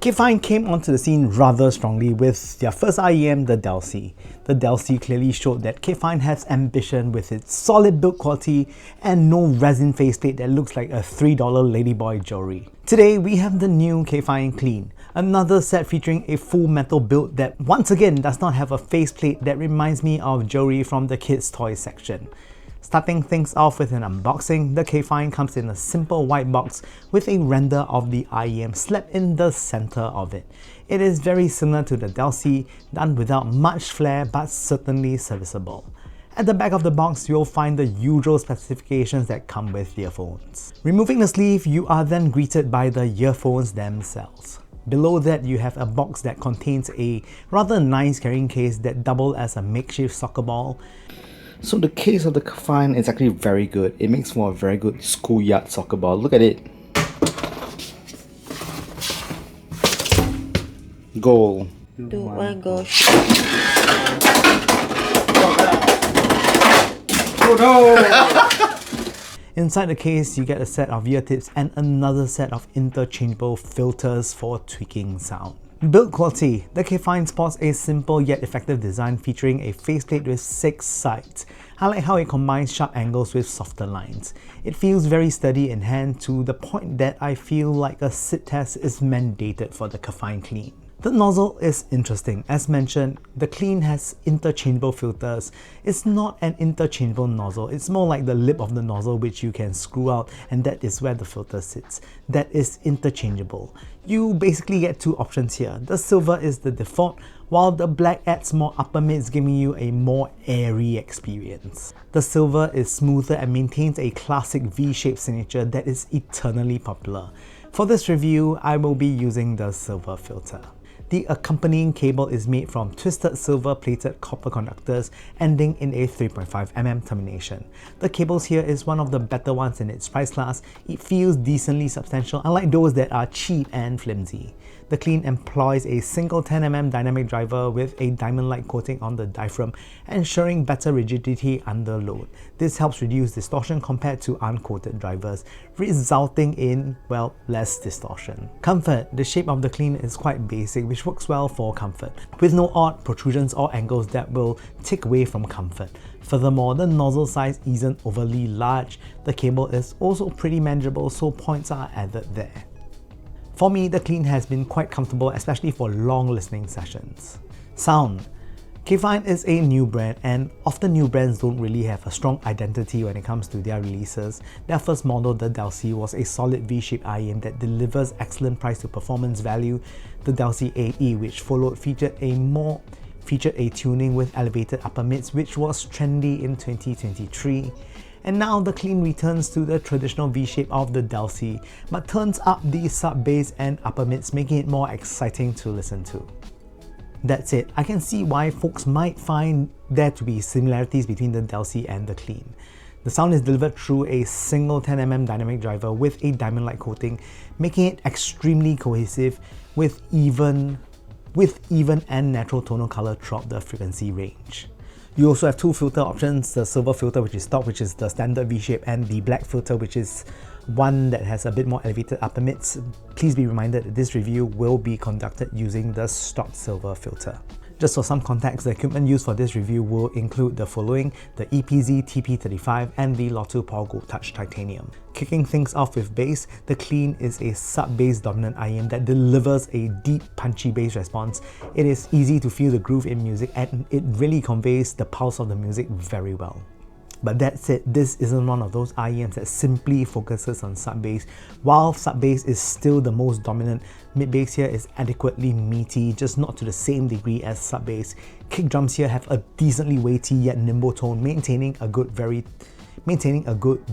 Kefine came onto the scene rather strongly with their first IEM, the Delci. The Delci clearly showed that Kefine has ambition with its solid build quality and no resin faceplate that looks like a $3 ladyboy jewelry. Today we have the new Kefine Klean, another set featuring a full metal build that once again does not have a faceplate that reminds me of jewelry from the kids' toys section. Starting things off with an unboxing, the Kefine comes in a simple white box with a render of the IEM slapped in the center of it. It is very similar to the Delci, done without much flair but certainly serviceable. At the back of the box, you'll find the usual specifications that come with earphones. Removing the sleeve, you are then greeted by the earphones themselves. Below that, you have a box that contains a rather nice carrying case that doubles as a makeshift soccer ball. So the case of the Kefine is actually very good. It makes for a very good schoolyard soccer ball. Look at it. Goal. Do one goal. Oh no! Inside the case, you get a set of ear tips and another set of interchangeable filters for tweaking sound. Build quality. The Kefine sports a simple yet effective design featuring a faceplate with 6 sides. I like how it combines sharp angles with softer lines. It feels very sturdy in hand to the point that I feel like a sit test is mandated for the Kefine Klean. The nozzle is interesting. As mentioned, the Klean has interchangeable filters. It's not an interchangeable nozzle, it's more like the lip of the nozzle which you can screw out, and that is where the filter sits. That is interchangeable. You basically get 2 options here. The silver is the default, while the black adds more upper mids, giving you a more airy experience. The silver is smoother and maintains a classic V-shaped signature that is eternally popular. For this review, I will be using the silver filter. The accompanying cable is made from twisted silver-plated copper conductors ending in a 3.5mm termination. The cables here is one of the better ones in its price class. It feels decently substantial, unlike those that are cheap and flimsy. The Klean employs a single 10mm dynamic driver with a diamond-like coating on the diaphragm, ensuring better rigidity under load. This helps reduce distortion compared to uncoated drivers, resulting in, well, less distortion. Comfort. The shape of the Klean is quite basic, which works well for comfort, with no odd protrusions or angles that will take away from comfort. Furthermore, the nozzle size isn't overly large. The cable is also pretty manageable, so points are added there. For me, the Klean has been quite comfortable, especially for long listening sessions. Sound. Kefine is a new brand, and often new brands don't really have a strong identity when it comes to their releases. Their first model, the Delci, was a solid V-shaped IEM that delivers excellent price to performance value. The Delci AE, which followed, featured a tuning with elevated upper mids, which was trendy in 2023. And now the Klean returns to the traditional V-shape of the Delci, but turns up the sub-bass and upper mids, making it more exciting to listen to. That's it. I can see why folks might find there to be similarities between the Delci and the Klean. The sound is delivered through a single 10mm dynamic driver with a diamond-like coating, making it extremely cohesive with even and natural tonal color throughout the frequency range. You also have 2 filter options, the silver filter, which is stock, which is the standard V-shape, and the black filter, which is one that has a bit more elevated upper mids. Please be reminded that this review will be conducted using the stock silver filter. Just for some context, the equipment used for this review will include the following: the EPZ TP35 and the Lotto Power Gold Touch Titanium. Kicking things off with bass, the Klean is a sub-bass dominant IEM that delivers a deep, punchy bass response. It is easy to feel the groove in music, and it really conveys the pulse of the music very well. But that said, this isn't one of those IEMs that simply focuses on sub-bass. While sub-bass is still the most dominant, mid-bass here is adequately meaty, just not to the same degree as sub-bass. Kick drums here have a decently weighty yet nimble tone, maintaining a good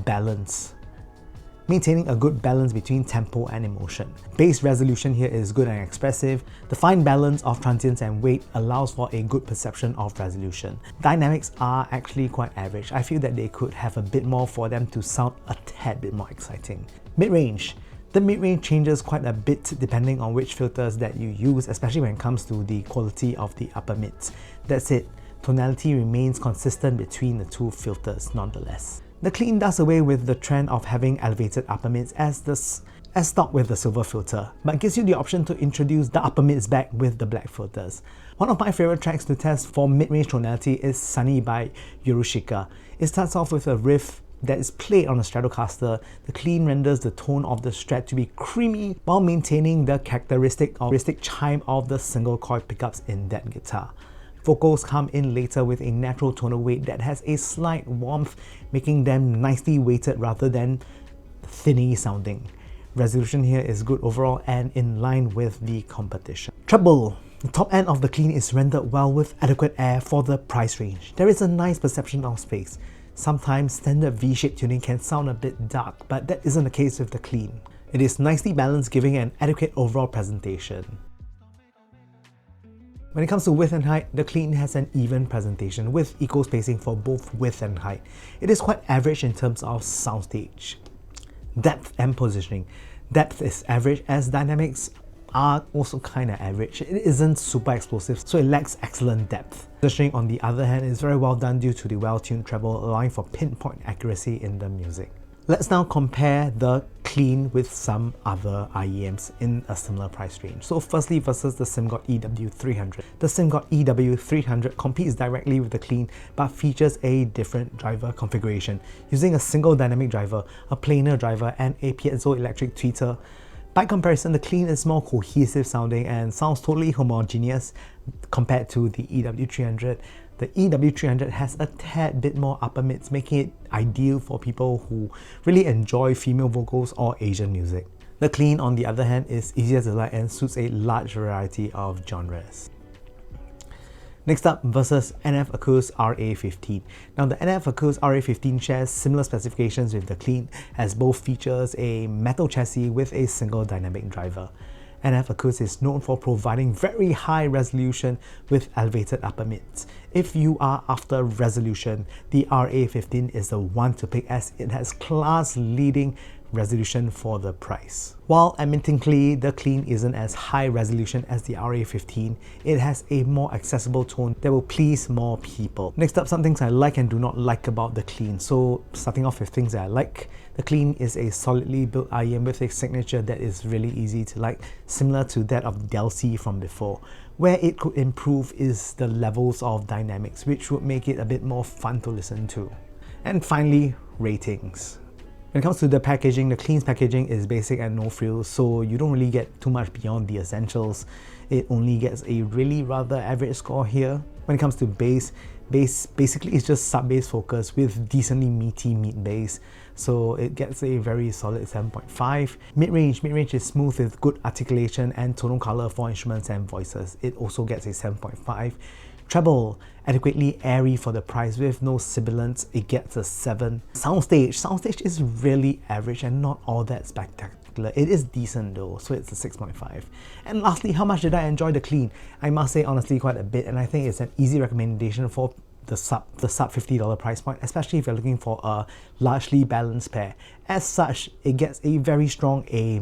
balance between tempo and emotion. Bass resolution here is good and expressive. The fine balance of transients and weight allows for a good perception of resolution. Dynamics are actually quite average. I feel that they could have a bit more for them to sound a tad bit more exciting. Mid-range. The mid-range changes quite a bit depending on which filters that you use, especially when it comes to the quality of the upper mids. That's it. Tonality remains consistent between the 2 filters nonetheless. The Klean does away with the trend of having elevated upper mids, as as stock with the silver filter, but gives you the option to introduce the upper mids back with the black filters. One of my favorite tracks to test for mid-range tonality is Sunny by Yorushika. It starts off with a riff that is played on a Stratocaster. The clean renders the tone of the Strat to be creamy while maintaining the characteristic chime of the single coil pickups in that guitar. Vocals come in later with a natural tonal weight that has a slight warmth, making them nicely weighted rather than thinny sounding. Resolution here is good overall and in line with the competition. Treble. The top end of the Clean is rendered well with adequate air for the price range. There is a nice perception of space. Sometimes standard V-shaped tuning can sound a bit dark, but that isn't the case with the Clean. It is nicely balanced, giving an adequate overall presentation. When it comes to width and height, the Clean has an even presentation with equal spacing for both width and height. It is quite average in terms of soundstage. Depth and positioning. Depth is average as dynamics are also kinda average. It isn't super explosive, so it lacks excellent depth. Positioning, on the other hand, is very well done due to the well-tuned treble, allowing for pinpoint accuracy in the music. Let's now compare the Clean with some other IEMs in a similar price range. So firstly, versus the Simgot EW300. The Simgot EW300 competes directly with the Clean but features a different driver configuration, using a single dynamic driver, a planar driver, and a piezoelectric tweeter. By comparison, the Clean is more cohesive sounding and sounds totally homogeneous compared to the EW300. The EW300 has a tad bit more upper mids, making it ideal for people who really enjoy female vocals or Asian music. The Clean, on the other hand, is easier to like and suits a large variety of genres. Next up, versus NF Acous RA15. Now the NF Acous RA15 shares similar specifications with the Clean, as both features a metal chassis with a single dynamic driver. NF Acous is known for providing very high resolution with elevated upper mids. If you are after resolution, the RA15 is the one to pick as it has class-leading resolution for the price. While admittedly the Clean isn't as high resolution as the RA15, it has a more accessible tone that will please more people. Next up, some things I like and do not like about the Clean. So starting off with things that I like, the Clean is a solidly built IEM with a signature that is really easy to like, similar to that of Delci from before. Where it could improve is the levels of dynamics, which would make it a bit more fun to listen to. And finally, ratings. When it comes to the packaging, the Clean's packaging is basic and no frills, so you don't really get too much beyond the essentials. It only gets a really rather average score here. When it comes to bass basically is just sub-bass focus with decently meaty mid bass, so it gets a very solid 7.5. Mid-range is smooth with good articulation and tonal color for instruments and voices. It also gets a 7.5. Treble, adequately airy for the price with no sibilance, it gets a 7. Soundstage is really average and not all that spectacular. It is decent though, so it's a 6.5. And lastly, how much did I enjoy the Clean? I must say honestly quite a bit, and I think it's an easy recommendation for the sub $50 price point, especially if you're looking for a largely balanced pair. As such, it gets a very strong A-.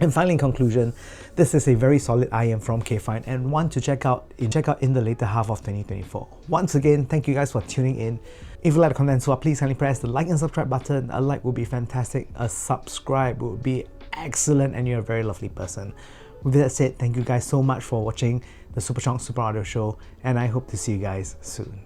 And finally, in conclusion, this is a very solid IEM from Kefine and one to check out in the later half of 2024. Once again, thank you guys for tuning in. If you like the content so far, please kindly press the like and subscribe button. A like would be fantastic, a subscribe would be excellent, and you're a very lovely person. With that said, thank you guys so much for watching the Super Chunk Super Audio Show, and I hope to see you guys soon.